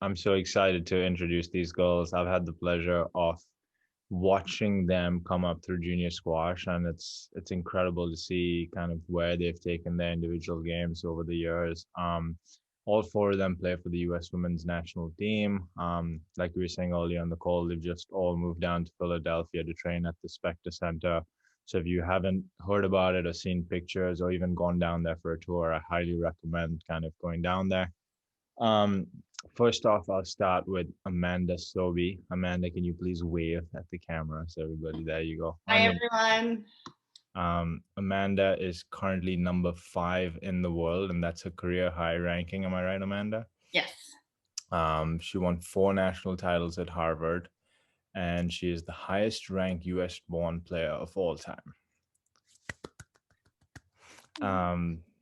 I'm so excited to introduce these girls. I've had the pleasure of watching them come up through junior squash, and it's incredible to see kind of where they've taken their individual games over the years. All four of them play for the U.S. women's national team. Like we were saying earlier on the call, they've just all moved down to Philadelphia to train at the Spectre Center. So if you haven't heard about it or seen pictures or even gone down there for a tour, I highly recommend kind of going down there. Um, First off, I'll start with Amanda Sobhy. Amanda, can you please wave at the camera? So everybody, there you go. Hi, everyone. Amanda is currently number 5 in the world, and that's a career high ranking. Am I right, Amanda? Yes. She won 4 national titles at Harvard, and she is the highest ranked US born player of all time.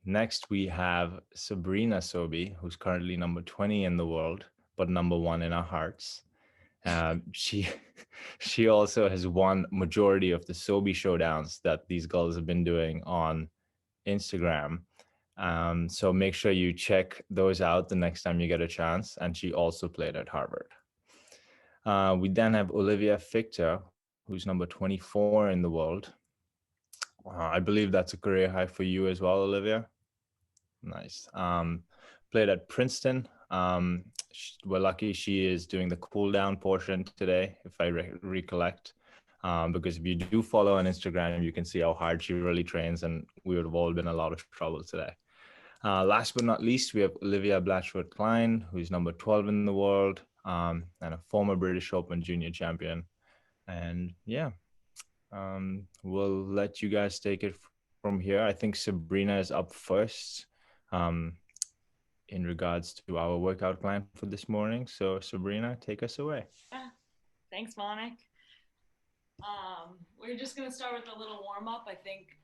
Next, we have Sabrina Sobhy, who's currently number 20 in the world, but number 1 in our hearts. She she also has won majority of the Sobhy showdowns that these girls have been doing on Instagram. So make sure you check those out the next time you get a chance. And she also played at Harvard. We then have Olivia Fiechter, who's number 24 in the world. I believe that's a career high for you as well, Olivia. Nice. Played at Princeton. We're lucky she is doing the cool down portion today, if I recollect. Because if you do follow on Instagram, you can see how hard she really trains, and we would have all been a lot of trouble today. Last but not least, we have Olivia Blatchford Klein, who's number 12 in the world, and a former British Open junior champion. And yeah, we'll let you guys take it from here. I think Sabrina is up first. In regards to our workout plan for this morning. So Sabrina, take us away. Yeah. Thanks, Monik. We're just gonna start with a little warm up. I think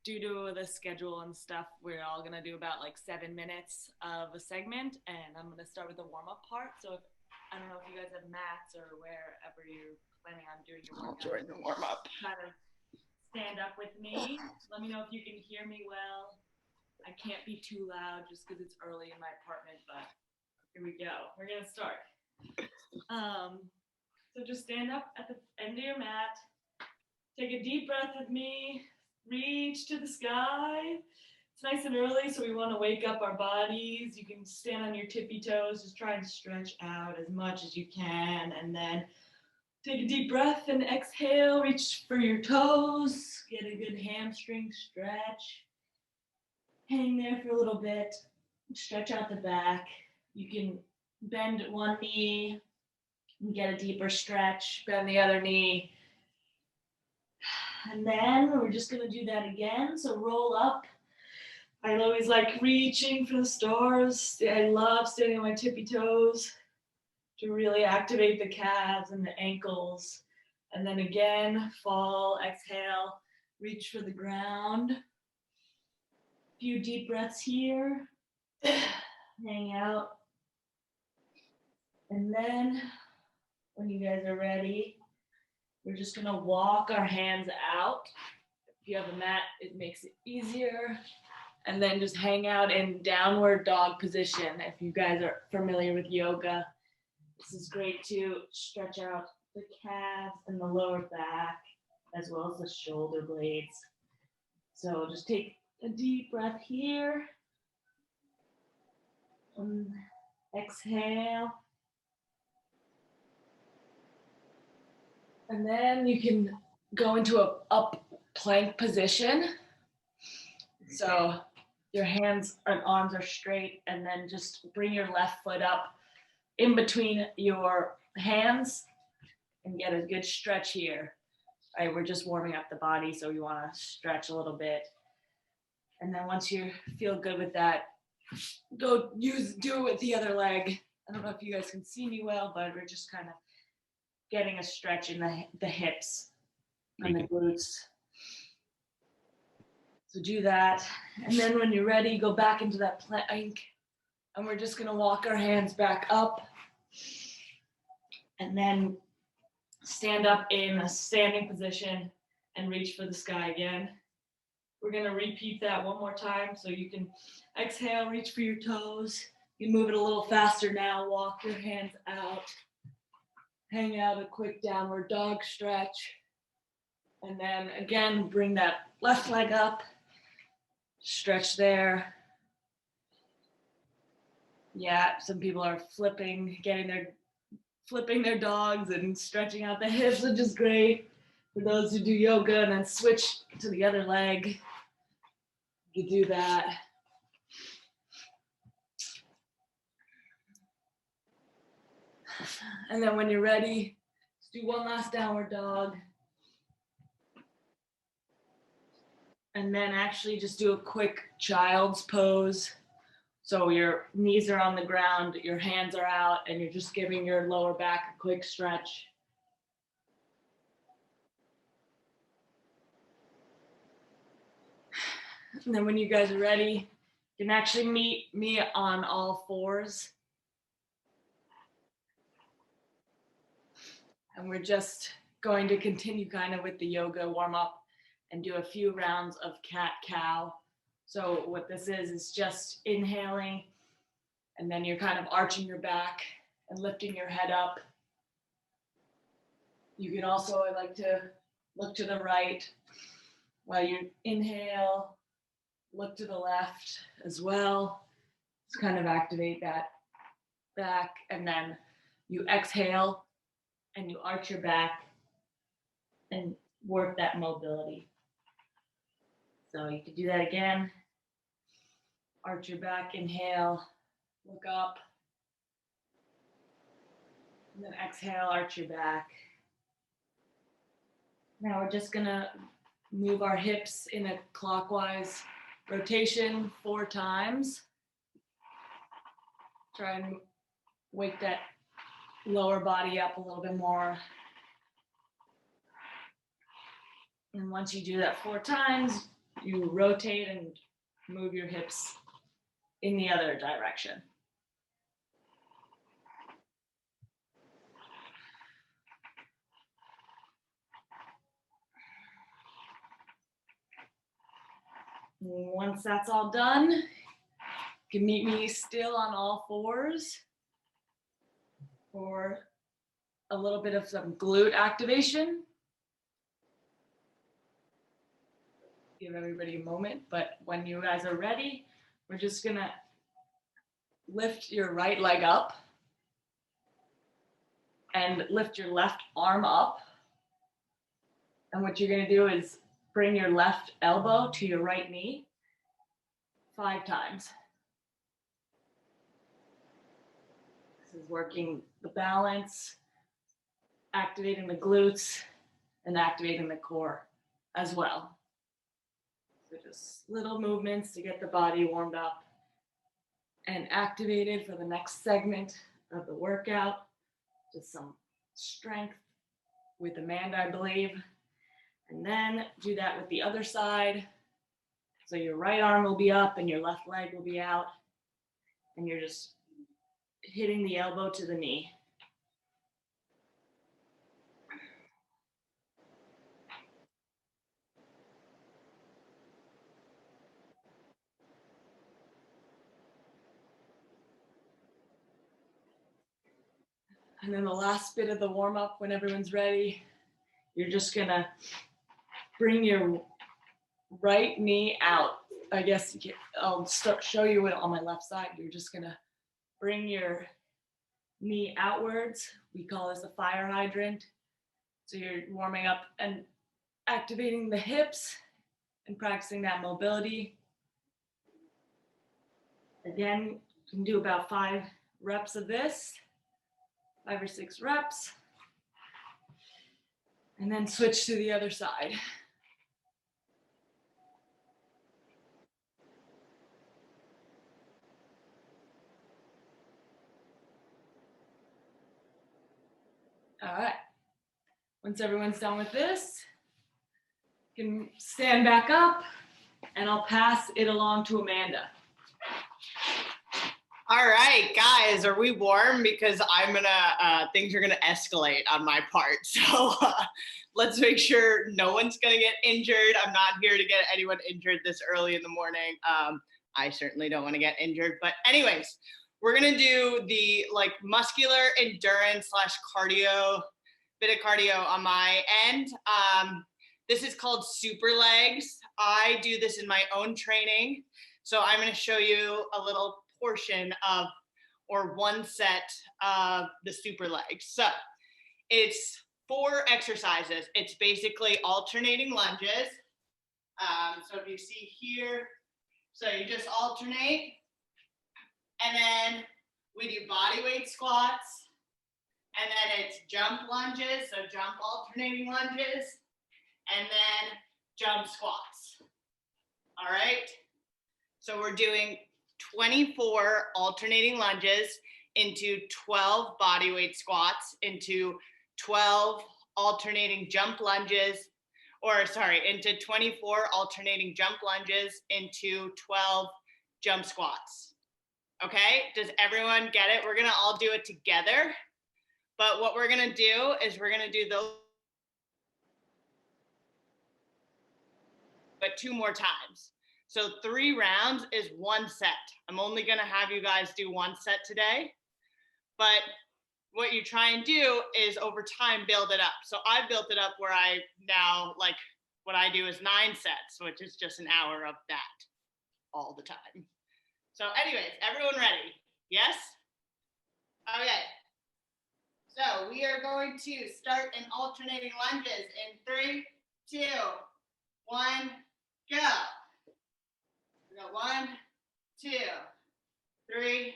due to the schedule and stuff, we're all gonna do about like 7 minutes of a segment, and I'm gonna start with the warm up part. So if, I don't know if you guys have mats or wherever you're planning on doing your workout. I'll join the warm up. Kind of stand up with me. Let me know if you can hear me well. I can't be too loud just because it's early in my apartment, but here we go. We're gonna start. So just stand up at the end of your mat. Take a deep breath with me. Reach to the sky. It's nice and early, so we want to wake up our bodies. You can stand on your tippy toes, just try and stretch out as much as you can, and then take a deep breath and exhale. Reach for your toes. Get a good hamstring stretch. Hang there for a little bit. Stretch out the back. You can bend one knee and get a deeper stretch. Bend the other knee. And then we're just going to do that again. So roll up. I always like reaching for the stars. I love standing on my tippy toes to really activate the calves and the ankles. And then again, fall, exhale, reach for the ground. A few deep breaths here. Hang out. And then when you guys are ready, we're just going to walk our hands out. If you have a mat, it makes it easier. And then just hang out in downward dog position. If you guys are familiar with yoga, this is great to stretch out the calves and the lower back, as well as the shoulder blades. So just take a deep breath here. And exhale. And then you can go into a up plank position. So your hands and arms are straight, and then just bring your left foot up in between your hands and get a good stretch here. All right, we're just warming up the body, so you want to stretch a little bit. And then once you feel good with that, do it with the other leg. I don't know if you guys can see me well, but we're just kind of getting a stretch in the hips and the glutes. So do that. And then when you're ready, go back into that plank. And we're just going to walk our hands back up. And then stand up in a standing position and reach for the sky again. We're going to repeat that one more time. So you can exhale, reach for your toes, You move it a little faster now. Walk your hands out. Hang out a quick downward dog stretch. And then again, bring that left leg up. Stretch there. Yeah, some people are flipping their dogs and stretching out the hips, which is great for those who do yoga, and then switch to the other leg. You do that. And then when you're ready, let's do one last downward dog. And then actually just do a quick child's pose. So your knees are on the ground, your hands are out, and you're just giving your lower back a quick stretch. And then when you guys are ready, you can actually meet me on all fours. And we're just going to continue kind of with the yoga warm up and do a few rounds of cat-cow. So what this is just inhaling, and then you're kind of arching your back and lifting your head up. You can also, I like to look to the right while you inhale, look to the left as well. Just kind of activate that back, and then you exhale and you arch your back and work that mobility. So you can do that again. Arch your back, inhale, look up, and then exhale, arch your back. Now we're just gonna move our hips in a clockwise rotation 4 times. Try and wake that lower body up a little bit more. And once you do that 4 times, you rotate and move your hips in the other direction. And once that's all done, you can meet me still on all fours for a little bit of some glute activation. Give everybody a moment, but when you guys are ready, we're just gonna lift your right leg up and lift your left arm up. And what you're gonna do is bring your left elbow to your right knee 5 times. This is working the balance, activating the glutes, and activating the core as well. So just little movements to get the body warmed up and activated for the next segment of the workout. Just some strength with Amanda, I believe. And then do that with the other side. So your right arm will be up and your left leg will be out. And you're just hitting the elbow to the knee. And then the last bit of the warm up, when everyone's ready, you're just gonna bring your right knee out. I guess I'll show you it on my left side. You're just gonna bring your knee outwards. We call this a fire hydrant. So you're warming up and activating the hips and practicing that mobility. Again, you can do about 5 reps of this, 5 or 6 reps, and then switch to the other side. All right. Once everyone's done with this, you can stand back up and I'll pass it along to Amanda. All right, guys, are we warm? Because things are gonna escalate on my part. So let's make sure no one's gonna get injured. I'm not here to get anyone injured this early in the morning. I certainly don't wanna get injured, but anyways, we're gonna do the like muscular endurance / cardio, bit of cardio on my end. This is called super legs. I do this in my own training. So I'm gonna show you a little portion of, or one set of the super legs. So it's 4 exercises. It's basically alternating lunges. So if you see here, so you just alternate, and then we do body weight squats, and then it's jump lunges, so jump alternating lunges, and then jump squats. All right, so we're doing 24 alternating lunges into 12 body weight squats into 12 alternating jump lunges, or sorry, into 24 alternating jump lunges into 12 jump squats. Okay, does everyone get it? We're gonna all do it together, but what we're gonna do is we're gonna do those but 2 more times. So 3 rounds is 1 set. I'm only gonna have you guys do 1 set today, but what you try and do is over time build it up. So I built it up where I now, like, what I do is 9 sets, which is just an hour of that all the time. So anyways, everyone ready? Yes? Okay. So we are going to start in alternating lunges in 3, 2, 1, go. We got 1, 2, 3,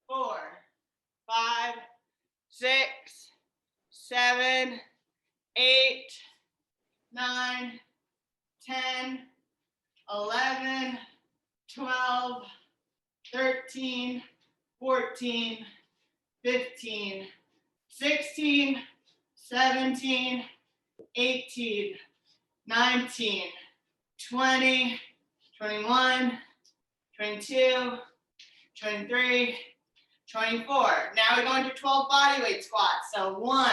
4, 5, 6, 7, 8, 9, 10, 11, 12, 13, 14, 15, 16, 17, 18, 19, 20, 21, 22, 23, 24. Now we're going to 12 body weight squats. So 1,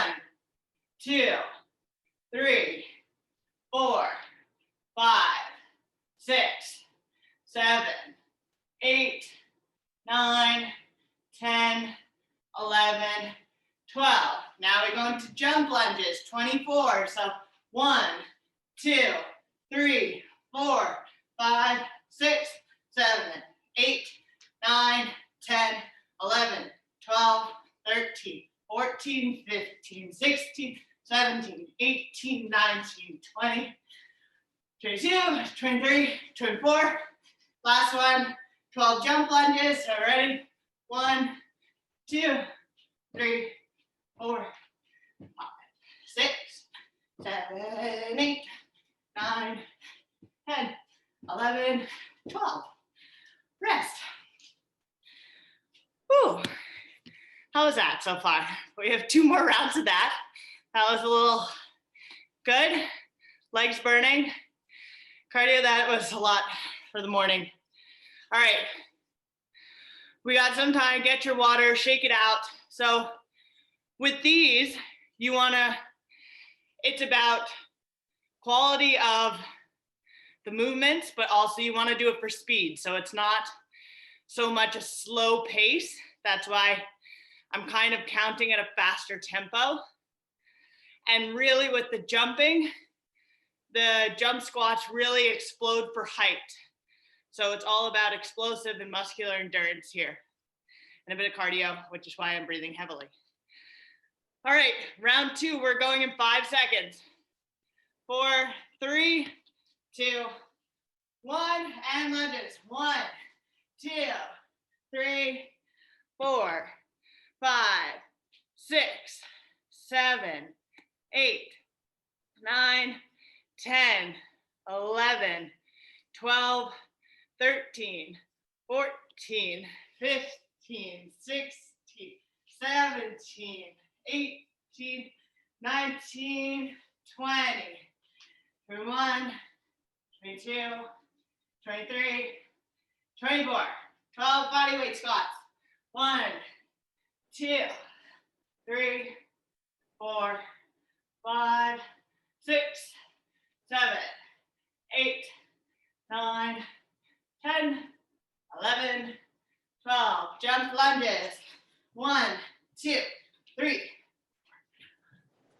2, 3, 4, 5, 6, 7, 8, 9, 10, 11, 12. Now we're going to jump lunges, 24. So 1, 2, 3, 4, 5, 6, 7, 8, 9, 10, 11, 12, 13, 14, 15, 16, 17, 18, 19, 20, 22, 23, 24. Last one, 12 jump lunges. So ready? 1, 2, 3, 4, 5, 6, 7, 8, 9, 10, 11, 12. Rest. Whew. How was that so far? We have 2 more rounds of that. That was a little good. Legs burning. Cardio, that was a lot for the morning. All right. We got some time. Get your water, shake it out. So with these, you wanna, it's about quality of the movements, but also you wanna do it for speed. So it's not so much a slow pace. That's why I'm kind of counting at a faster tempo. And really with the jumping, the jump squats really explode for height. So it's all about explosive and muscular endurance here. And a bit of cardio, which is why I'm breathing heavily. All right, round 2, we're going in 5 seconds. 4, 3, 2, 1, and lunges. 1, 2, 3, 4, 5, 6, 7, 8, 9, 10, 11, 12, 13, 14, 15, 16, 17, 18, 19, 20, 21, 22, 23, 24. 12 body weight squats. 1, 2, 3, 4, 5, 6, 7, 8, 9, 10, 11, 12. Jump lunges. 1, 2, 3,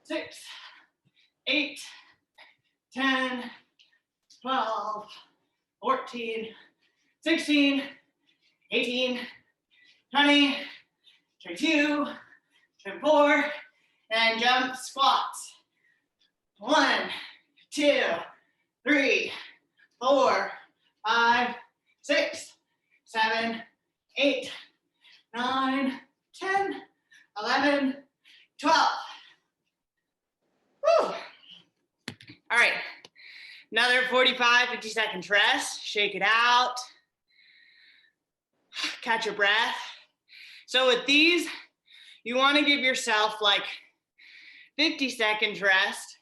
6, 8, 10, 12, 14, 16, 18, 20, 22, 24, and jump squats. 1, 2, 3, 4, 5, 6, 7, 8, 9, 10, 11, 12. Woo. All right, another 45, 50 seconds rest. Shake it out. Catch your breath. So with these, you want to give yourself like 50 seconds rest,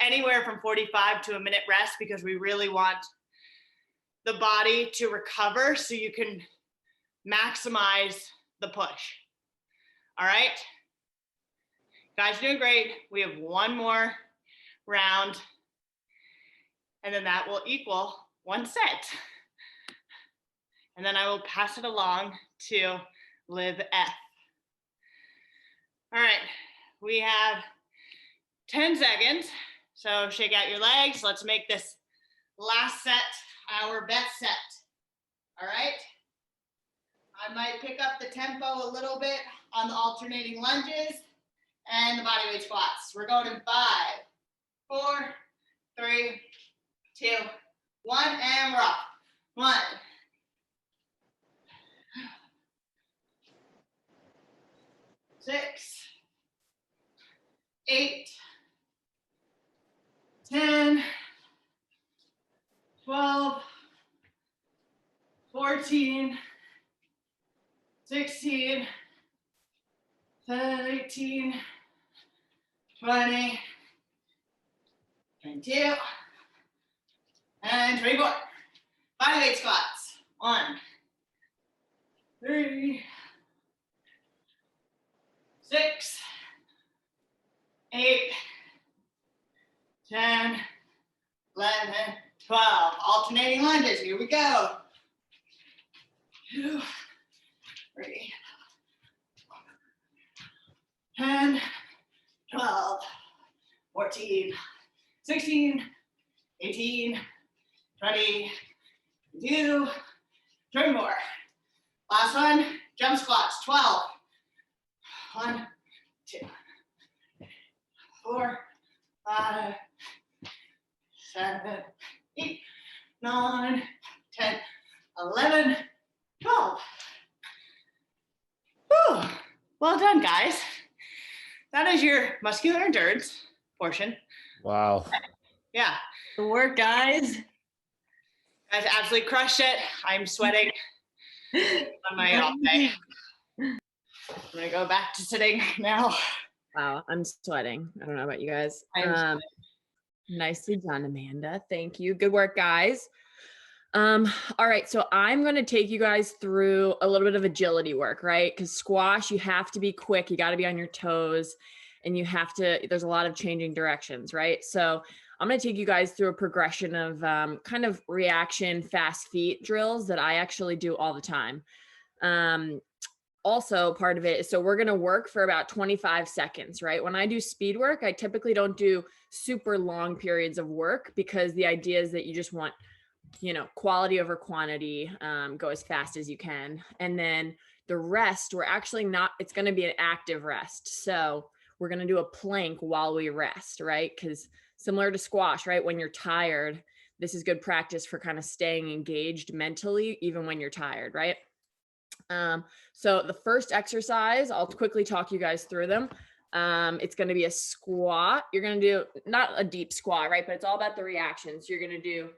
anywhere from 45 to a minute rest, because we really want the body to recover so you can maximize the push. All right, guys, doing great. We have one more round, and then that will equal 1 set. And then I will pass it along to Liv F. All right, we have 10 seconds. So shake out your legs. Let's make this last set our best set. All right. I might pick up the tempo a little bit on the alternating lunges and the bodyweight squats. We're going in 5, 4, 3, 2, 1, and rock. 1, 6, 8, 10, 12, 14, 16, 18, 20, 22, and 24. Bodyweight squats. 1, 3, 6, 8, 10, 11, 12. Alternating lunges. Here we go. 2, 3, 10, 12, 14, 16, 18, 20, 22, 24. Last one, jump squats, 12. 1, 2, 4, 5, 7, 8, 9, 10, 11, 12. Whew. Well done, guys. That is your muscular endurance portion. Wow. Yeah. Good work, guys. Guys absolutely crushed it. I'm sweating on my off day. I'm gonna go back to sitting now. Wow, I'm sweating. I don't know about you guys. I'm Nicely done, Amanda. Thank you. Good work, guys. All right, so I'm going to take you guys through a little bit of agility work, right? Because squash, you have to be quick. You got to be on your toes, and you have to, there's a lot of changing directions, right? So I'm going to take you guys through a progression of kind of reaction, fast feet drills that I actually do all the time. Also part of it is, so we're going to work for about 25 seconds, right? When I do speed work, I typically don't do super long periods of work, because the idea is that you just want, you know, quality over quantity, go as fast as you can. And then the rest, we're actually not, it's going to be an active rest. So we're going to do a plank while we rest, right? Because similar to squash, right? When you're tired, this is good practice for kind of staying engaged mentally, even when you're tired, right? So the first exercise, I'll quickly talk you guys through them. It's going to be a squat. You're going to do not a deep squat, right? But it's all about the reactions. You're going to do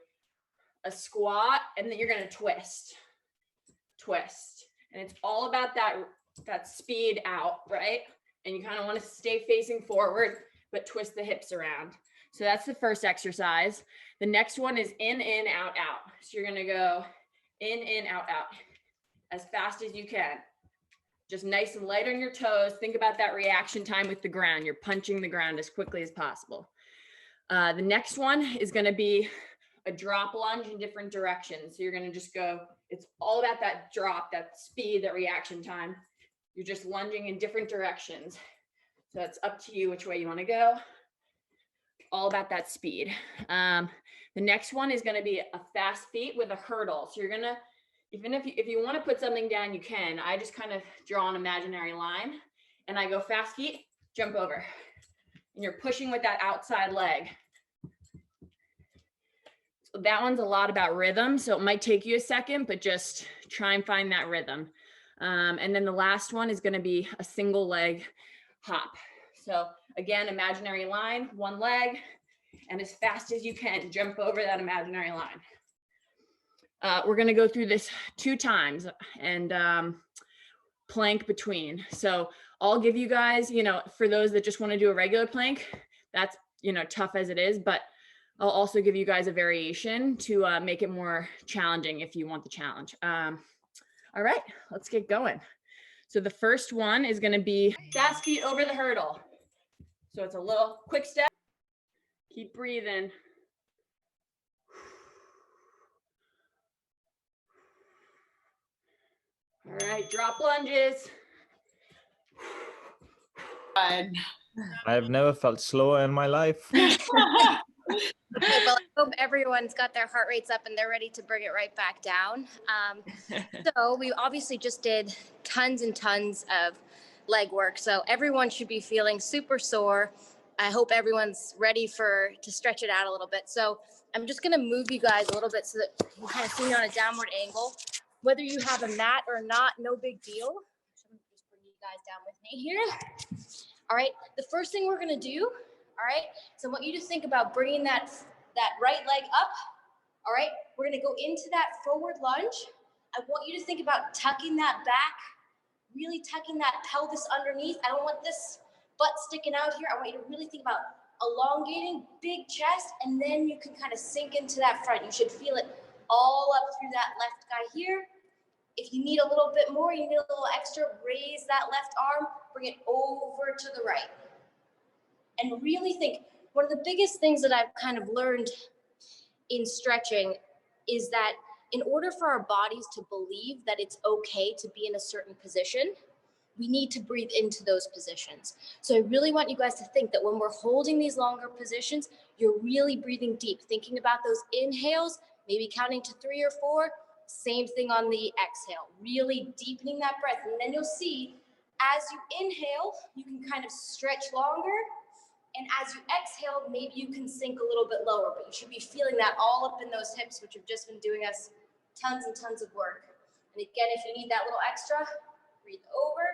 a squat, and then you're going to twist, and it's all about that speed out, right? And you kind of want to stay facing forward, but twist the hips around. So that's the first exercise. The next one is in, out, out. So you're going to go in, out, out as fast as you can. Just nice and light on your toes. Think about that reaction time with the ground. You're punching the ground as quickly as possible. The next one is going to be a drop lunge in different directions. So you're going to just go, it's all about that drop, that speed, that reaction time. You're just lunging in different directions. So it's up to you which way you want to go. All about that speed. The next one is going to be a fast feet with a hurdle. So you're going to, even if you want to put something down, you can. I just kind of draw an imaginary line and I go fast feet, jump over. And you're pushing with that outside leg. So that one's a lot about rhythm. So it might take you a second, but just try and find that rhythm. And then the last one is going to be a single leg hop. So again, imaginary line, one leg, and as fast as you can, jump over that imaginary line. We're going to go through this 2 times and plank between. So I'll give you guys, for those that just want to do a regular plank, that's, tough as it is, but I'll also give you guys a variation to make it more challenging if you want the challenge. All right, let's get going. So the first one is going to be fast feet over the hurdle. So it's a little quick step. Keep breathing. All right, drop lunges. Fun. I've never felt slower in my life. Okay, well, I hope everyone's got their heart rates up and they're ready to bring it right back down. So we obviously just did tons and tons of leg work. So everyone should be feeling super sore. I hope everyone's ready to stretch it out a little bit. So I'm just gonna move you guys a little bit so that you kind of see me on a downward angle. Whether you have a mat or not, no big deal. So I'm gonna just bring you guys down with me here. All right, the first thing we're gonna do, all right, so I want you to think about bringing that right leg up. All right, we're gonna go into that forward lunge. I want you to think about tucking that back, really tucking that pelvis underneath. I don't want this butt sticking out here. I want you to really think about elongating, big chest, and then you can kind of sink into that front. You should feel it all up through that left guy here. If you need a little bit more, you need a little extra, raise that left arm, bring it over to the right. And really think, one of the biggest things that I've kind of learned in stretching is that in order for our bodies to believe that it's okay to be in a certain position, we need to breathe into those positions. So I really want you guys to think that when we're holding these longer positions, you're really breathing deep, thinking about those inhales, maybe counting to 3 or 4, same thing on the exhale, really deepening that breath. And then you'll see as you inhale, you can kind of stretch longer. And as you exhale, maybe you can sink a little bit lower, but you should be feeling that all up in those hips, which have just been doing us tons and tons of work. And again, if you need that little extra, breathe over.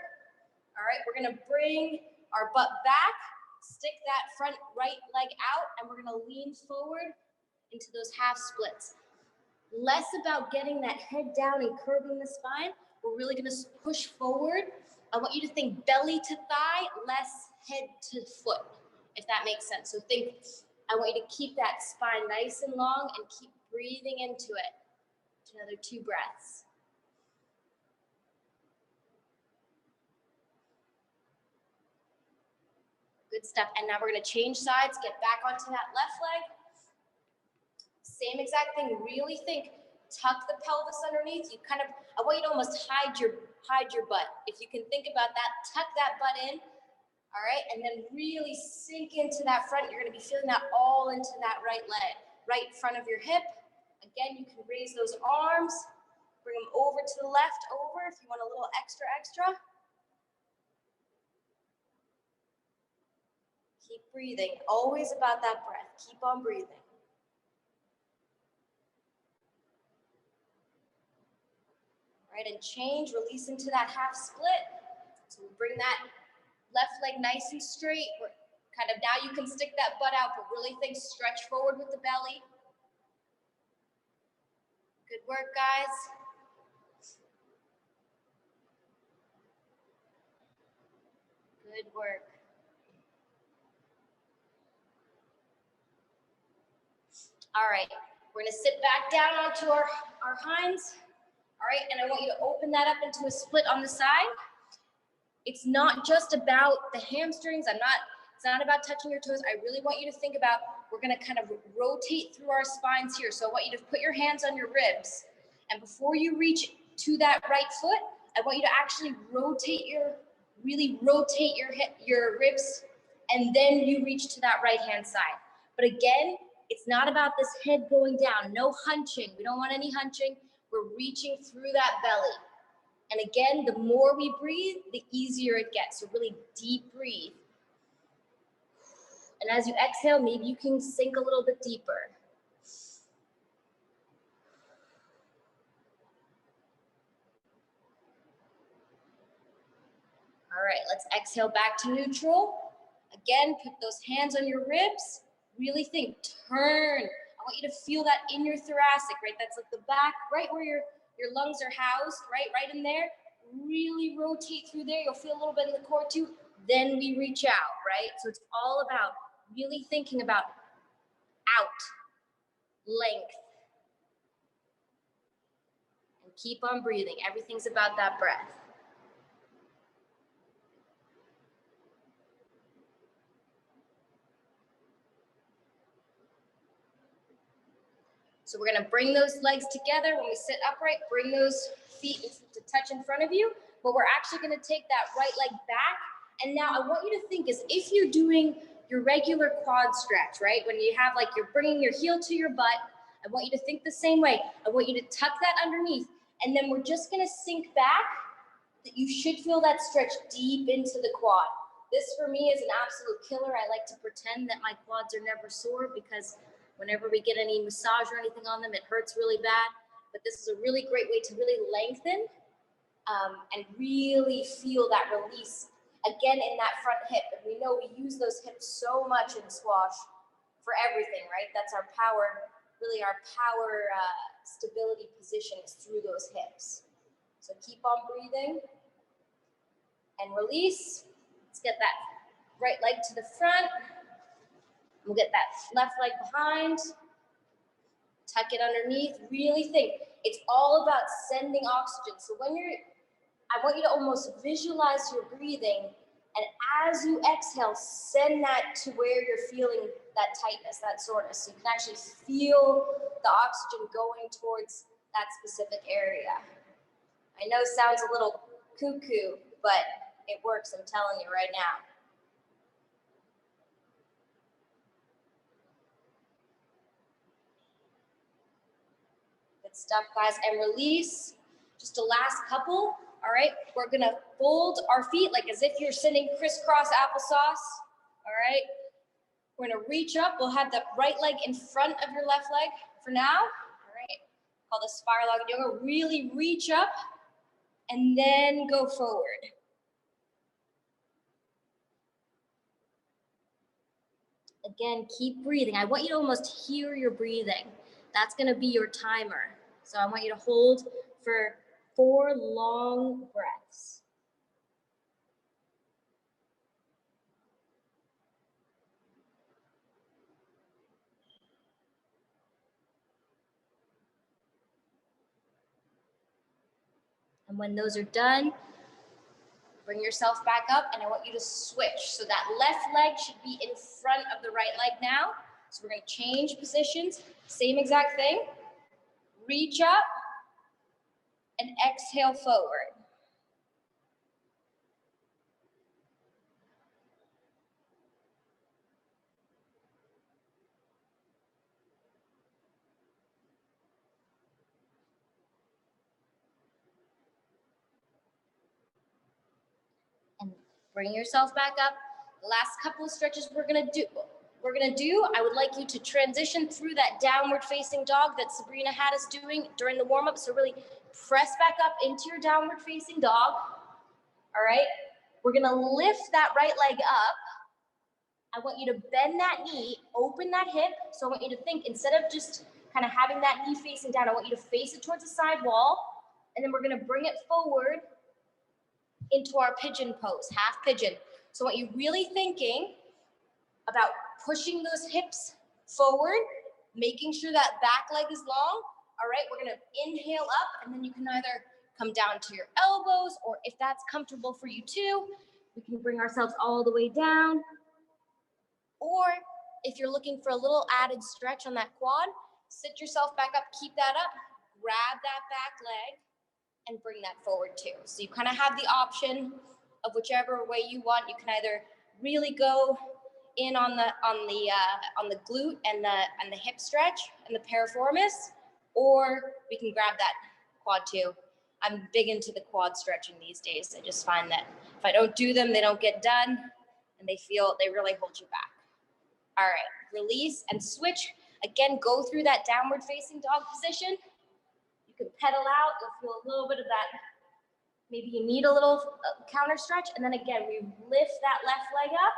All right, we're gonna bring our butt back, stick that front right leg out, and we're gonna lean forward into those half splits. Less about getting that head down and curving the spine. We're really gonna push forward. I want you to think belly to thigh, less head to foot, if that makes sense. So think, I want you to keep that spine nice and long and keep breathing into it. Another 2 breaths. Good stuff. And now we're going to change sides, get back onto that left leg. Same exact thing. Really think, tuck the pelvis underneath. You kind of, I want you to almost hide your butt. If you can think about that, tuck that butt in. All right, and then really sink into that front. You're gonna be feeling that all into that right leg, right front of your hip. Again, you can raise those arms, bring them over to the left, over if you want a little extra. Keep breathing, always about that breath. Keep on breathing. All right, and change, release into that half split. So we bring that left leg nice and straight. We're kind of, now you can stick that butt out, but really think stretch forward with the belly. Good work, guys. Good work. All right, we're gonna sit back down onto our hinds. All right, and I want you to open that up into a split on the side. It's not just about the hamstrings. It's not about touching your toes. I really want you to think about we're gonna kind of rotate through our spines here. So I want you to put your hands on your ribs. And before you reach to that right foot, I want you to actually really rotate your ribs, and then you reach to that right hand side. But again, it's not about this head going down, no hunching. We don't want any hunching. We're reaching through that belly. And again, the more we breathe, the easier it gets. So really deep breathe. And as you exhale, maybe you can sink a little bit deeper. All right, let's exhale back to neutral. Again, put those hands on your ribs. Really think, turn. I want you to feel that in your thoracic, right? That's like the back, right where your lungs are housed, right in there. Really rotate through there. You'll feel a little bit in the core too. Then we reach out, right? So it's all about really thinking about out, length. And keep on breathing. Everything's about that breath. So we're gonna bring those legs together. When we sit upright, bring those feet to touch in front of you, but we're actually gonna take that right leg back. And now I want you to think as if you're doing your regular quad stretch, right? When you have like, you're bringing your heel to your butt, I want you to think the same way. I want you to tuck that underneath, and then we're just gonna sink back. That you should feel that stretch deep into the quad. This for me is an absolute killer. I like to pretend that my quads are never sore because whenever we get any massage or anything on them, it hurts really bad. But this is a really great way to really lengthen and really feel that release again in that front hip. And we know we use those hips so much in squash for everything, right? That's our power, really our power stability position is through those hips. So keep on breathing and release. Let's get that right leg to the front. We'll get that left leg behind. Tuck it underneath. Really think. It's all about sending oxygen. So when I want you to almost visualize your breathing, and as you exhale, send that to where you're feeling that tightness, that soreness. So you can actually feel the oxygen going towards that specific area. I know it sounds a little cuckoo, but it works, I'm telling you right now. Good stuff, guys. And release. Just a last couple. All right, we're gonna fold our feet like as if you're sitting crisscross applesauce. All right, we're gonna reach up. We'll have the right leg in front of your left leg for now. All right, call this spiral yoga. Really reach up and then go forward. Again, keep breathing. I want you to almost hear your breathing. That's gonna be your timer. So I want you to hold for 4 long breaths. And when those are done, bring yourself back up, and I want you to switch. So that left leg should be in front of the right leg now. So we're gonna change positions, same exact thing. Reach up and exhale forward. And bring yourself back up. Last couple of stretches we're gonna do, I would like you to transition through that downward facing dog that Sabrina had us doing during the warm up. So really press back up into your downward facing dog. All right, we're gonna lift that right leg up. I want you to bend that knee, open that hip. So I want you to think, instead of just kind of having that knee facing down, I want you to face it towards the side wall. And then we're gonna bring it forward into our pigeon pose, half pigeon. So I want you really thinking about pushing those hips forward, making sure that back leg is long. All right, we're gonna inhale up, and then you can either come down to your elbows, or if that's comfortable for you too, we can bring ourselves all the way down. Or if you're looking for a little added stretch on that quad, sit yourself back up, keep that up, grab that back leg, and bring that forward too. So you kind of have the option of whichever way you want. You can either really go in on the glute and the hip stretch and the piriformis, or we can grab that quad too. I'm big into the quad stretching these days. I just find that if I don't do them, they don't get done, and they really hold you back. All right, release and switch. Again, go through that downward facing dog position. You can pedal out, you'll feel a little bit of that. Maybe you need a little counter stretch. And then again, we lift that left leg up.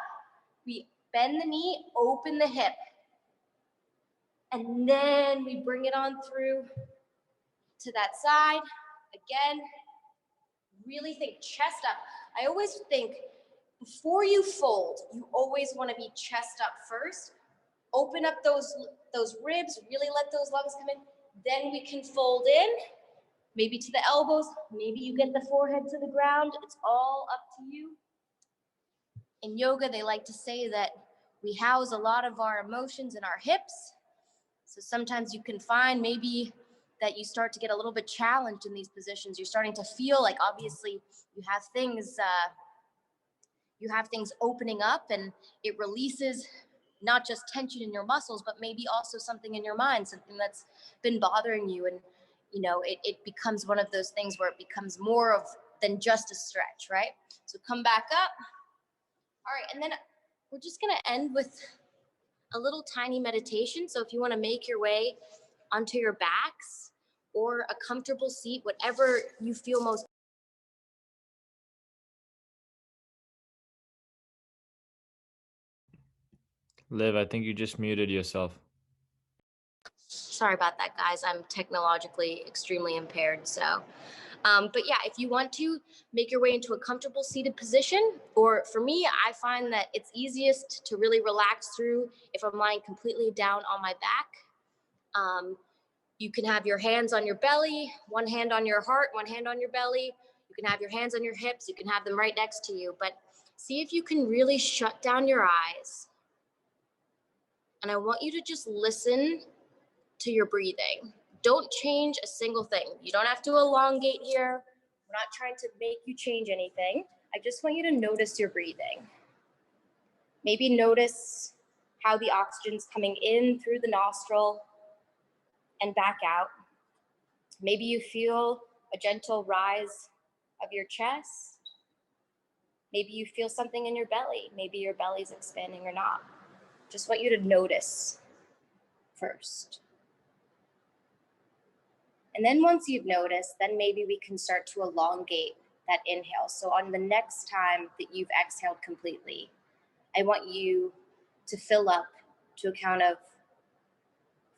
We bend the knee, open the hip. And then we bring it on through to that side. Again, really think chest up. I always think before you fold, you always want to be chest up first. Open up those ribs, really let those lungs come in. Then we can fold in, maybe to the elbows, maybe you get the forehead to the ground. It's all up to you. In yoga, they like to say that we house a lot of our emotions in our hips. So sometimes you can find maybe that you start to get a little bit challenged in these positions. You're starting to feel like obviously you have things opening up, and it releases not just tension in your muscles, but maybe also something in your mind, something that's been bothering you. And, you know, it becomes one of those things where it becomes more than just a stretch, right? So come back up. All right, and then we're just gonna end with a little tiny meditation. So if you wanna make your way onto your backs or a comfortable seat, whatever you feel most. Liv, I think you just muted yourself. Sorry about that, guys. I'm technologically extremely impaired. So, but yeah, if you want to make your way into a comfortable seated position, or for me, I find that it's easiest to really relax through if I'm lying completely down on my back. You can have your hands on your belly, one hand on your heart, one hand on your belly. You can have your hands on your hips. You can have them right next to you, but see if you can really shut down your eyes. And I want you to just listen to your breathing. Don't change a single thing. You don't have to elongate here. We're not trying to make you change anything. I just want you to notice your breathing. Maybe notice how the oxygen's coming in through the nostril and back out. Maybe you feel a gentle rise of your chest. Maybe you feel something in your belly. Maybe your belly's expanding or not. Just want you to notice first. And then once you've noticed, then maybe we can start to elongate that inhale. So on the next time that you've exhaled completely, I want you to fill up to a count of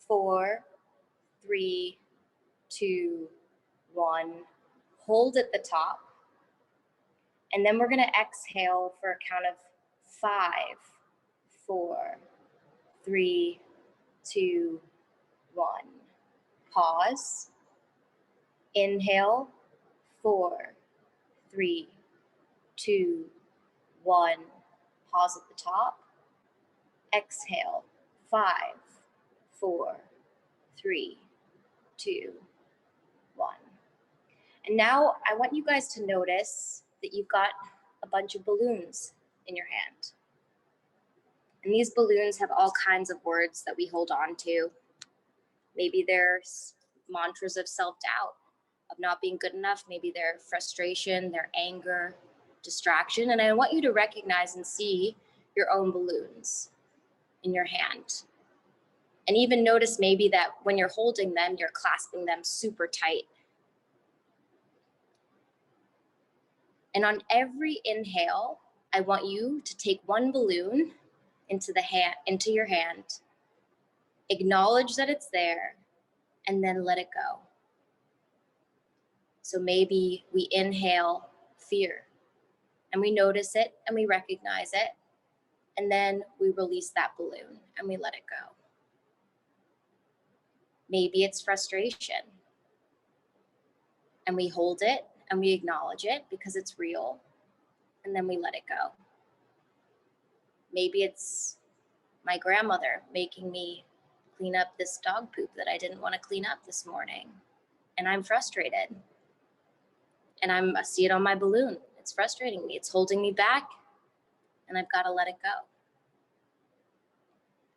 4, 3, 2, 1. Hold at the top. And then we're gonna exhale for a count of 5, 4, 3, 2, 1. Pause. Inhale, 4, 3, 2, 1. Pause at the top. Exhale, 5, 4, 3, 2, 1. And now I want you guys to notice that you've got a bunch of balloons in your hand. And these balloons have all kinds of words that we hold on to. Maybe they're mantras of self-doubt, of not being good enough. Maybe they're frustration, their anger, distraction. And I want you to recognize and see your own balloons in your hand. And even notice maybe that when you're holding them, you're clasping them super tight. And on every inhale, I want you to take one balloon into your hand, acknowledge that it's there, and then let it go. So maybe we inhale fear, and we notice it, and we recognize it, and then we release that balloon, and we let it go. Maybe it's frustration, and we hold it, and we acknowledge it because it's real, and then we let it go. Maybe it's my grandmother making me clean up this dog poop that I didn't want to clean up this morning. And I'm frustrated. And I see it on my balloon. It's frustrating me. It's holding me back. And I've got to let it go.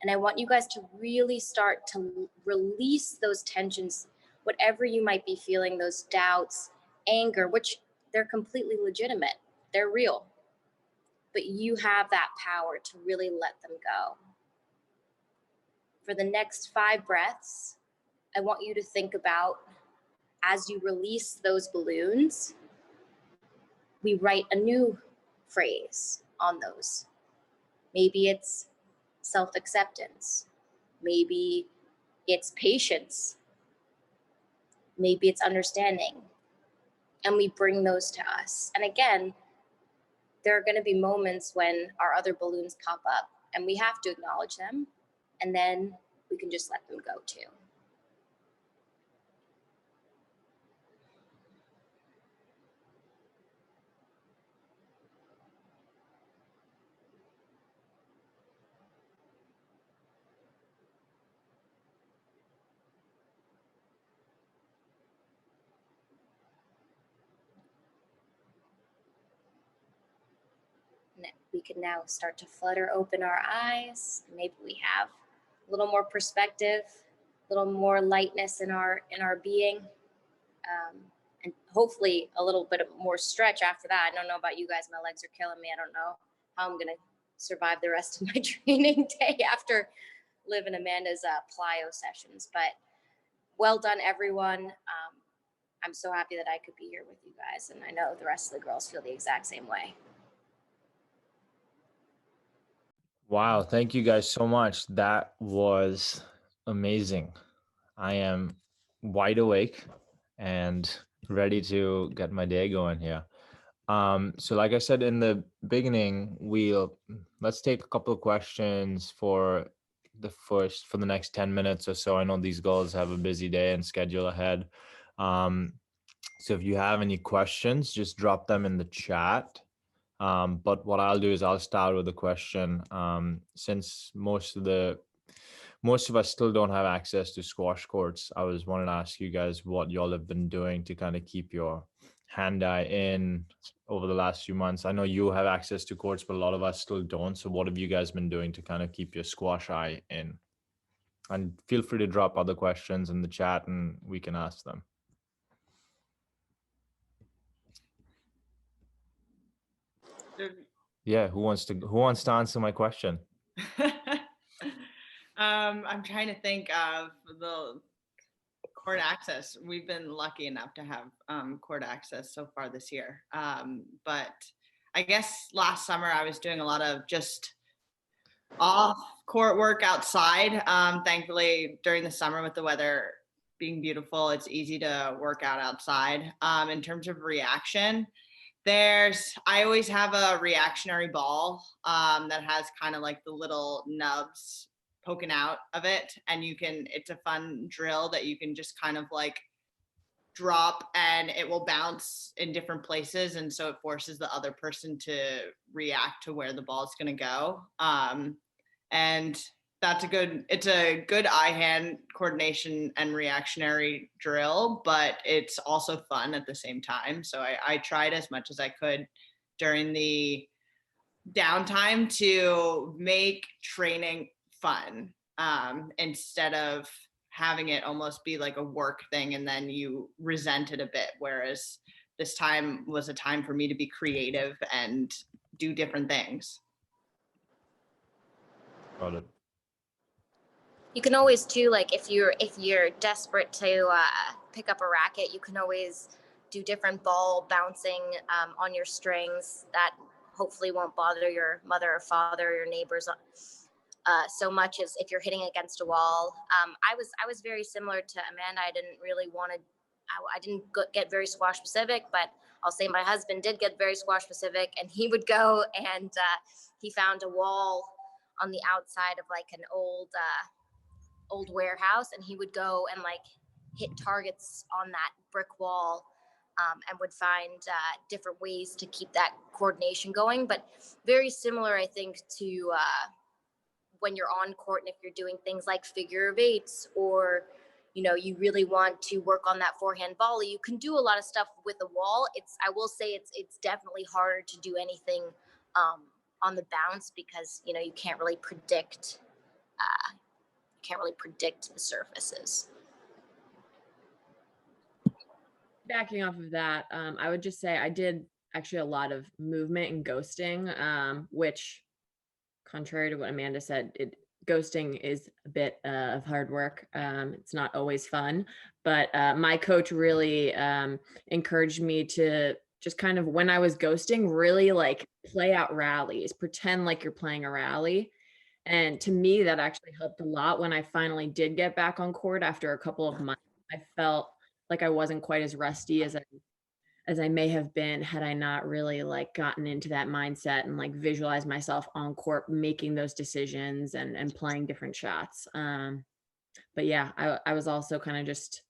And I want you guys to really start to release those tensions, whatever you might be feeling, those doubts, anger, which they're completely legitimate. They're real. But you have that power to really let them go. For the next 5 breaths, I want you to think about, as you release those balloons, we write a new phrase on those. Maybe it's self-acceptance. Maybe it's patience. Maybe it's understanding. And we bring those to us. And again, there are going to be moments when our other balloons pop up and we have to acknowledge them. And then we can just let them go too. We can now start to flutter open our eyes. Maybe we have a little more perspective, a little more lightness in our being, and hopefully a little bit more stretch after that. I don't know about you guys. My legs are killing me. I don't know how I'm going to survive the rest of my training day after living Amanda's plyo sessions. But well done, everyone. I'm so happy that I could be here with you guys. And I know the rest of the girls feel the exact same way. Wow, thank you guys so much. That was amazing. I am wide awake and ready to get my day going here. So like I said in the beginning, let's take a couple of questions for the next 10 minutes or so. I know these girls have a busy day and schedule ahead. So if you have any questions, just drop them in the chat. But what I'll do is I'll start with a question. Since most of us still don't have access to squash courts, I was wanting to ask you guys what y'all have been doing to kind of keep your hand-eye in over the last few months. I know you have access to courts, but a lot of us still don't. So what have you guys been doing to kind of keep your squash eye in? And feel free to drop other questions in the chat and we can ask them. Yeah, who wants to answer my question? I'm trying to think of the court access. We've been lucky enough to have court access so far this year. But I guess last summer I was doing a lot of just off court work outside. Thankfully, during the summer with the weather being beautiful, it's easy to work out outside. In terms of reaction, I always have a reactionary ball that has kind of like the little nubs poking out of it. And it's a fun drill that you can just kind of like drop and it will bounce in different places. And so it forces the other person to react to where the ball is going to go. And it's a good eye-hand coordination and reactionary drill, but it's also fun at the same time. So I tried as much as I could during the downtime to make training fun, instead of having it almost be like a work thing and then you resent it a bit. Whereas this time was a time for me to be creative and do different things. Got it. You can always too, like if you're desperate to pick up a racket, you can always do different ball bouncing on your strings that hopefully won't bother your mother or father or your neighbors so much as if you're hitting against a wall. I was very similar to Amanda. I didn't get very squash specific, but I'll say my husband did get very squash specific, and he would go and he found a wall on the outside of like an old warehouse, and he would go and like hit targets on that brick wall, and would find different ways to keep that coordination going. But very similar, I think, to when you're on court and if you're doing things like figure of eights, or you really want to work on that forehand volley, you can do a lot of stuff with a wall. I will say it's definitely harder to do anything on the bounce, because you can't really predict the surfaces. Backing off of that, I would just say I did actually a lot of movement and ghosting, which, contrary to what Amanda said, ghosting is a bit of hard work. It's not always fun, but my coach really encouraged me to just kind of, when I was ghosting, really like play out rallies, pretend like you're playing a rally. And to me, that actually helped a lot. When I finally did get back on court after a couple of months, I felt like I wasn't quite as rusty as I may have been had I not really like gotten into that mindset and like visualize myself on court making those decisions and playing different shots. But yeah, I was also kind of just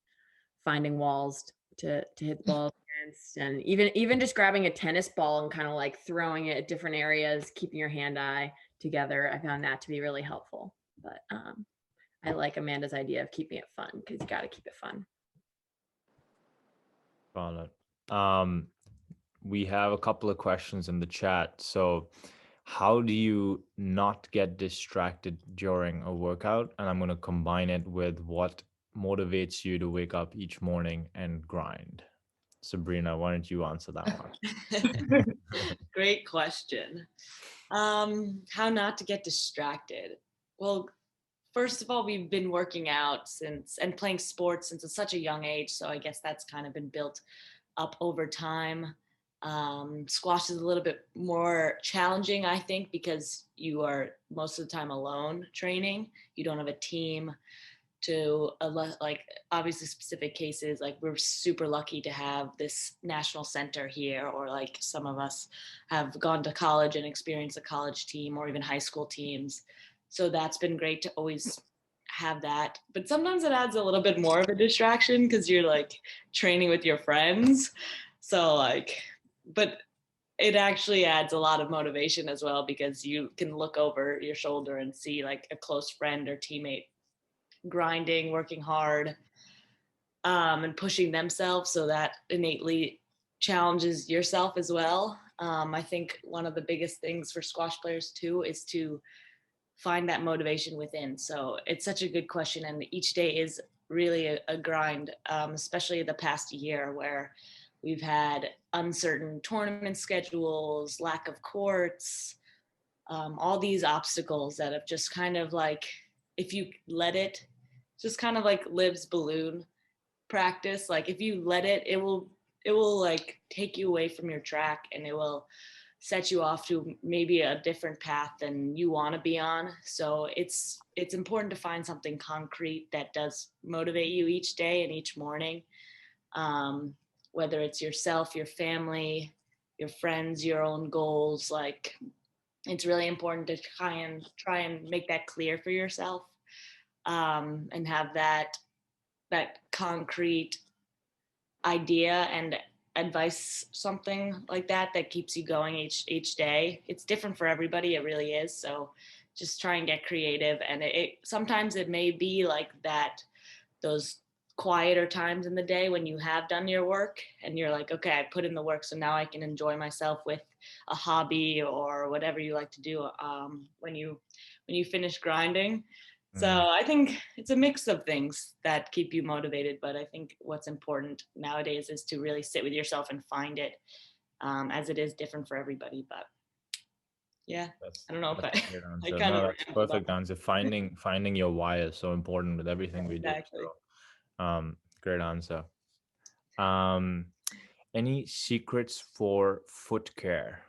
finding walls to hit the ball against, and even just grabbing a tennis ball and kind of like throwing it at different areas, keeping your hand-eye together. I found that to be really helpful. But I like Amanda's idea of keeping it fun, because you got to keep it fun. Got it. We have a couple of questions in the chat. So how do you not get distracted during a workout? And I'm going to combine it with what motivates you to wake up each morning and grind. Sabrina, why don't you answer that one? Great question. How not to get distracted? Well, first of all, we've been working out and playing sports since such a young age. So I guess that's kind of been built up over time. Squash is a little bit more challenging, I think, because you are most of the time alone training. You don't have a team to like, obviously specific cases, like we're super lucky to have this national center here, or like some of us have gone to college and experienced a college team or even high school teams. So that's been great to always have that. But sometimes it adds a little bit more of a distraction because you're like training with your friends. So like, but it actually adds a lot of motivation as well, because you can look over your shoulder and see like a close friend or teammate grinding, working hard, and pushing themselves. So that innately challenges yourself as well. I think one of the biggest things for squash players too is to find that motivation within. So it's such a good question. And each day is really a grind, especially the past year where we've had uncertain tournament schedules, lack of courts, all these obstacles that have just kind of like, if you let it, just kind of like Liv's balloon practice. Like if you let it, it will like take you away from your track, and it will set you off to maybe a different path than you want to be on. So it's important to find something concrete that does motivate you each day and each morning, whether it's yourself, your family, your friends, your own goals. Like it's really important to try and make that clear for yourself, and have that concrete idea and advice, something like that keeps you going each day. It's different for everybody, it really is. So just try and get creative. And it sometimes it may be like that, those quieter times in the day when you have done your work and you're like, okay, I put in the work, so now I can enjoy myself with a hobby or whatever you like to do when you finish grinding. So I think it's a mix of things that keep you motivated, but I think what's important nowadays is to really sit with yourself and find it, as it is different for everybody. But yeah, I don't know if I kind of that's perfect answer. Finding your why is so important with everything we do. Exactly. So, great answer. Any secrets for foot care?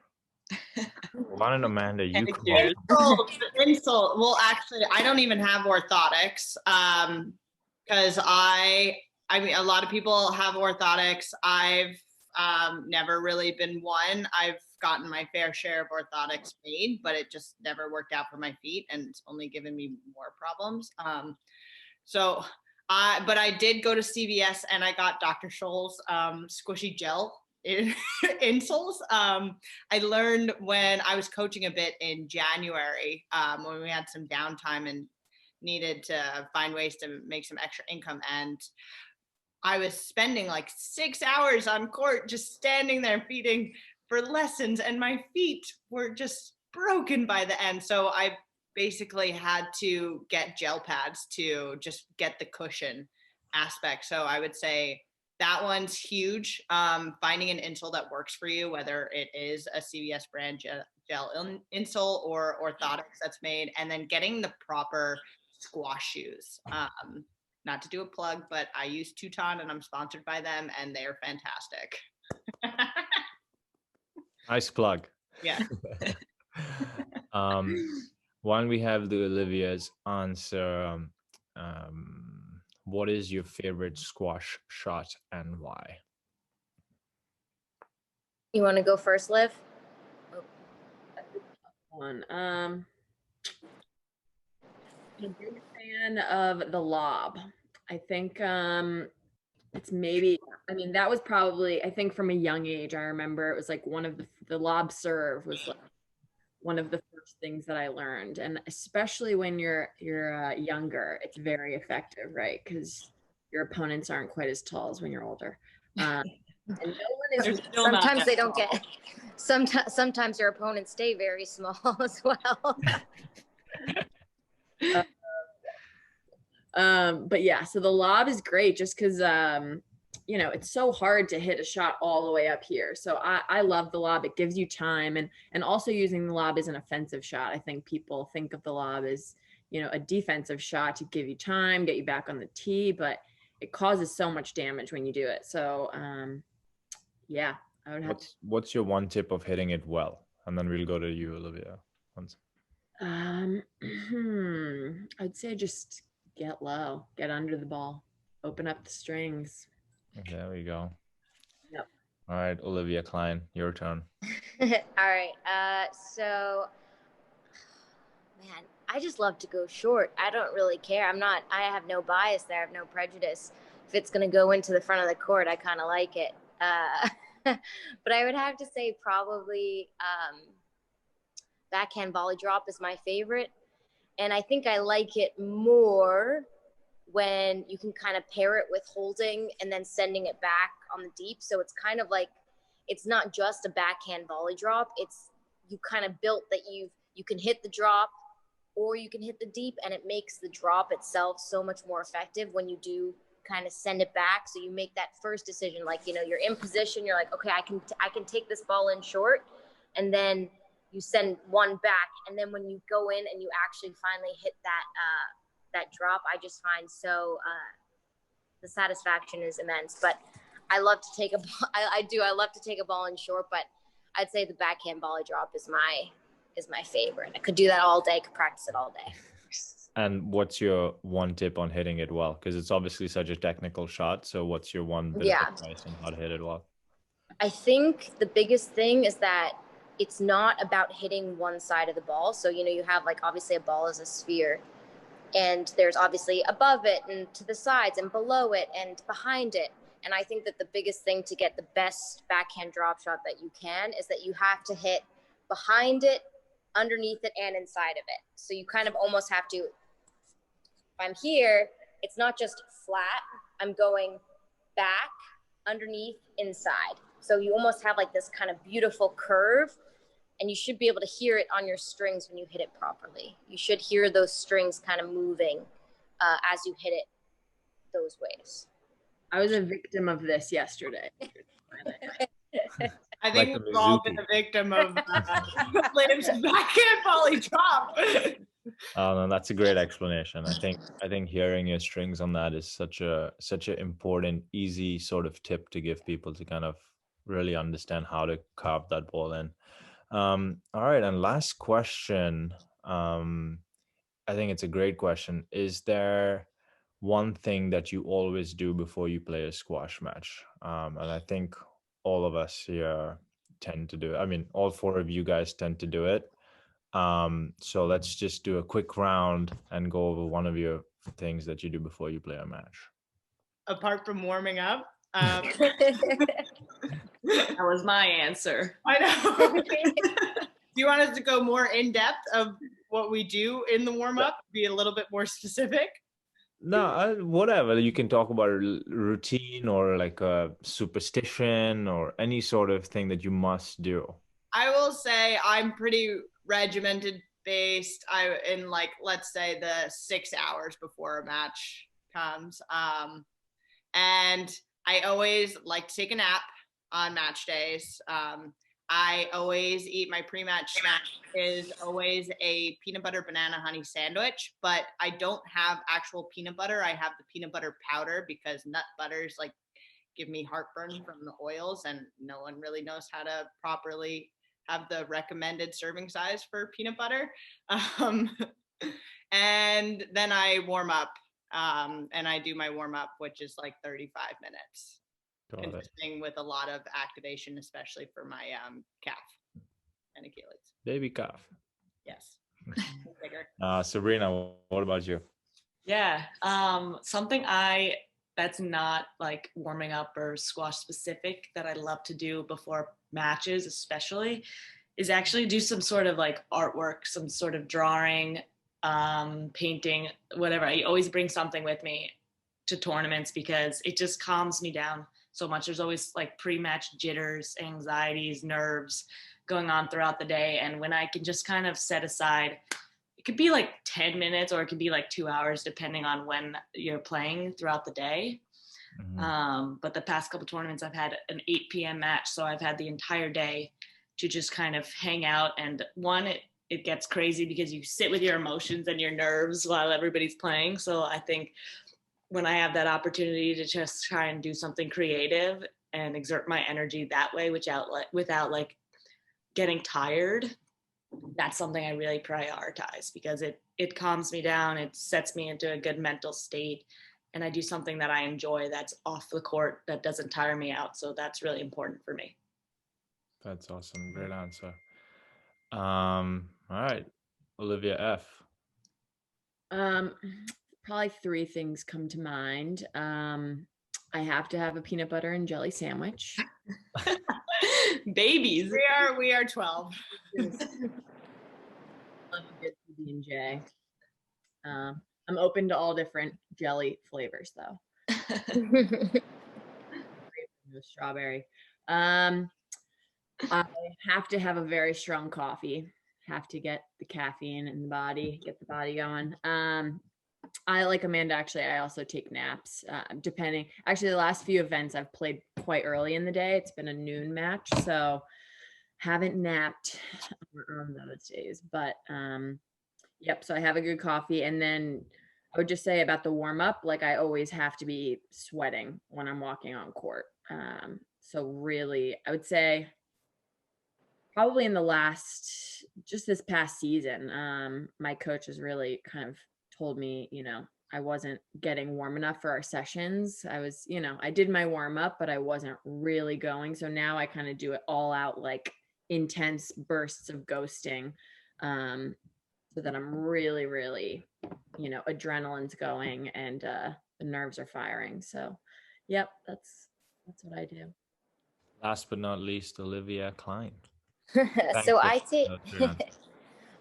Why don't Amanda, you come up? Insult. Well, actually, I don't even have orthotics, because I mean, a lot of people have orthotics. I've never really been one. I've gotten my fair share of orthotics made, but it just never worked out for my feet, and it's only given me more problems. But I did go to CVS and I got Dr. Scholl's squishy gel insoles. I learned when I was coaching a bit in January, when we had some downtime and needed to find ways to make some extra income. And I was spending like 6 hours on court, just standing there feeding for lessons, and my feet were just broken by the end. So I basically had to get gel pads to just get the cushion aspect. So I would say that one's huge. Finding an insole that works for you, whether it is a CVS brand gel insole or orthotics that's made, and then getting the proper squash shoes. Not to do a plug, but I use Teuton and I'm sponsored by them, and they're fantastic. Nice plug. Yeah. When we have the Olivia's answer, what is your favorite squash shot and why? You want to go first, Liv? One. I'm a big fan of the lob. I think it's maybe, I mean, that was probably, I think from a young age, I remember it was like one of the lob serve was like one of the first things that I learned. And especially when you're younger, it's very effective, right? Because your opponents aren't quite as tall as when you're older. And no one is. Sometimes they don't get. Sometimes your opponents stay very small as well. But yeah, so the lob is great just because you know, it's so hard to hit a shot all the way up here. So I love the lob. It gives you time, and also using the lob as an offensive shot. I think people think of the lob as, you know, a defensive shot to give you time, get you back on the tee, but it causes so much damage when you do it. So yeah, I would have what's your one tip of hitting it well? And then we'll go to you, Olivia. I'd say just get low, get under the ball, open up the strings. Okay, there we go. Yep. All right, Olivia Klein, your turn. All right. So, man, I just love to go short. I don't really care. I have no bias there. I have no prejudice. If it's going to go into the front of the court, I kind of like it. But I would have to say probably backhand volley drop is my favorite. And I think I like it more when you can kind of pair it with holding and then sending it back on the deep. So it's kind of like, it's not just a backhand volley drop. It's, you kind of built that you can hit the drop or you can hit the deep, and it makes the drop itself so much more effective when you do kind of send it back. So you make that first decision, like, you know, you're in position, you're like, okay, I can take this ball in short, and then you send one back. And then when you go in and you actually finally hit that drop, I just find so the satisfaction is immense. But I love to take I love to take a ball in short, but I'd say the backhand volley drop is my favorite. I could do that all day, could practice it all day. And what's your one tip on hitting it well? Because it's obviously such a technical shot. So what's your one bit of advice on how to hit it well? I think the biggest thing is that it's not about hitting one side of the ball. So, you know, you have like, obviously a ball is a sphere, and there's obviously above it and to the sides and below it and behind it. And I think that the biggest thing to get the best backhand drop shot that you can is that you have to hit behind it, underneath it, and inside of it. So you kind of almost have to, if I'm here, it's not just flat, I'm going back, underneath, inside. So you almost have like this kind of beautiful curve, and you should be able to hear it on your strings when you hit it properly. You should hear those strings kind of moving as you hit it those ways. I was a victim of this yesterday. I think we've all been a victim of Liv's backhand volley drop. Oh no, that's a great explanation. I think hearing your strings on that is such an important, easy sort of tip to give people to kind of really understand how to carve that ball in. All right, and last question. I think it's a great question. Is there one thing that you always do before you play a squash match? And I think all of us here tend to do it. I mean, all four of you guys tend to do it. So let's just do a quick round and go over one of your things that you do before you play a match. Apart from warming up, That was my answer. I know. Do you want us to go more in depth of what we do in the warm up? Be a little bit more specific? No, whatever. You can talk about a routine or like a superstition or any sort of thing that you must do. I will say I'm pretty regimented based. In like, let's say the 6 hours before a match comes. And I always like to take a nap on match days. I always eat my pre-match snack is always a peanut butter banana honey sandwich, but I don't have actual peanut butter. I have the peanut butter powder because nut butters like give me heartburn from the oils, and no one really knows how to properly have the recommended serving size for peanut butter. And then I warm up, and I do my warm up, which is like 35 minutes. Consisting with a lot of activation, especially for my calf and Achilles. Baby calf. Yes. Bigger. Sabrina, what about you? Yeah. Something that's not like warming up or squash specific that I love to do before matches, especially, is actually do some sort of like artwork, some sort of drawing, painting, whatever. I always bring something with me to tournaments because it just calms me down so much. There's always like pre-match jitters, anxieties, nerves going on throughout the day. And when I can just kind of set aside, it could be like 10 minutes or it could be like 2 hours, depending on when you're playing throughout the day. Mm-hmm. But the past couple tournaments, I've had an 8 p.m. match. So I've had the entire day to just kind of hang out. And it gets crazy because you sit with your emotions and your nerves while everybody's playing. So I think when I have that opportunity to just try and do something creative and exert my energy that way, without like getting tired, that's something I really prioritize because it calms me down. It sets me into a good mental state. And I do something that I enjoy that's off the court that doesn't tire me out. So that's really important for me. That's awesome. Great answer. All right. Olivia F. Probably 3 things come to mind. I have to have a peanut butter and jelly sandwich. Babies. We are 12. Love a good PB&J. I'm open to all different jelly flavors though. Strawberry. I have to have a very strong coffee. Have to get the caffeine in the body, get the body going. I like Amanda, actually, I also take naps, depending. Actually, the last few events I've played quite early in the day. It's been a noon match, so haven't napped on those days. But yep, so I have a good coffee. And then I would just say about the warm up, like I always have to be sweating when I'm walking on court. So really, I would say probably in just this past season, my coach has really kind of told me, I wasn't getting warm enough for our sessions. I was, I did my warm up, but I wasn't really going. So now I kind of do it all out, like intense bursts of ghosting, so that I'm really, really, adrenaline's going and the nerves are firing. So, yep, that's what I do. Last but not least, Olivia Klein. So I take,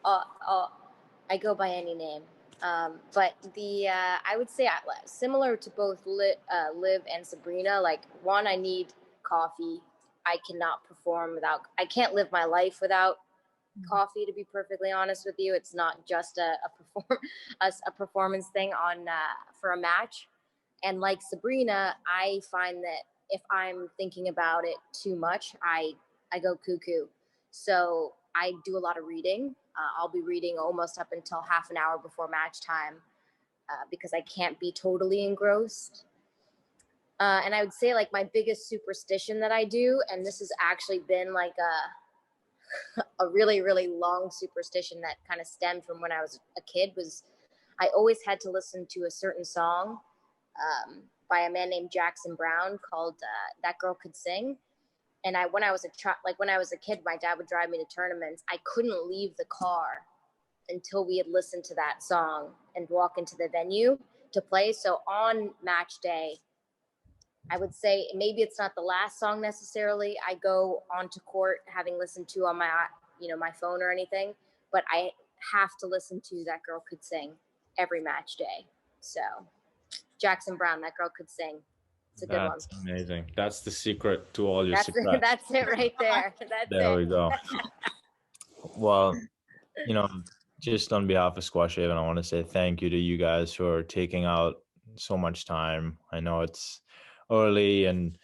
I go by any name. But I would say similar to both Liv and Sabrina, like one, I need coffee. I cannot perform I can't live my life without coffee, to be perfectly honest with you. It's not just a performance thing for a match. And like Sabrina, I find that if I'm thinking about it too much, I go cuckoo. So I do a lot of reading. I'll be reading almost up until half an hour before match time because I can't be totally engrossed. And I would say like my biggest superstition that I do, and this has actually been like a really, really long superstition that kind of stemmed from when I was a kid, was I always had to listen to a certain song by a man named Jackson Brown called That Girl Could Sing. And when I was a kid, my dad would drive me to tournaments. I couldn't leave the car until we had listened to that song and walk into the venue to play. So on match day, I would say maybe it's not the last song necessarily I go onto court having listened to on my, my phone or anything, but I have to listen to That Girl Could Sing every match day. So Jackson Brown, That Girl Could Sing. It's a good one. That's amazing. That's the secret to all your That's success. that's it right there. That's There it. we go. Well, just on behalf of Squash Haven, I want to say thank you to you guys for taking out so much time. I know it's early and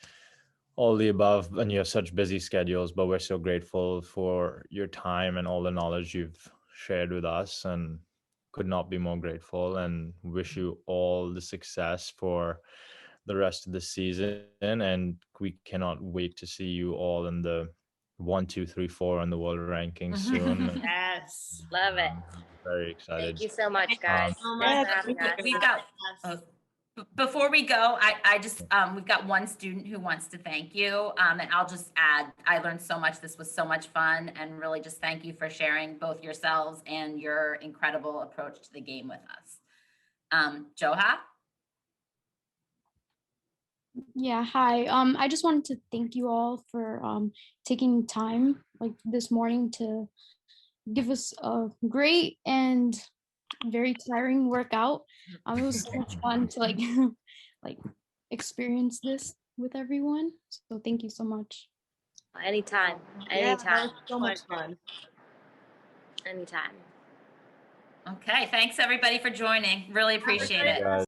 all the above, and you have such busy schedules, but we're so grateful for your time and all the knowledge you've shared with us, and could not be more grateful, and wish you all the success for the rest of the season. And we cannot wait to see you all in the 1, 2, 3, 4 on the world rankings soon. Yes. Love it. Very excited. Thank you so much, guys. So Thanks much. for having us. We've got, before we go, I just, we've got one student who wants to thank you. And I'll just add, I learned so much. This was so much fun, and really just thank you for sharing both yourselves and your incredible approach to the game with us. Joha? Yeah, hi. I just wanted to thank you all for taking time like this morning to give us a great and very tiring workout. It was so much fun to like experience this with everyone. So thank you so much. Anytime. Yeah, that Anytime. was so much fun. Anytime. Okay, thanks everybody for joining. Really appreciate it. Guys.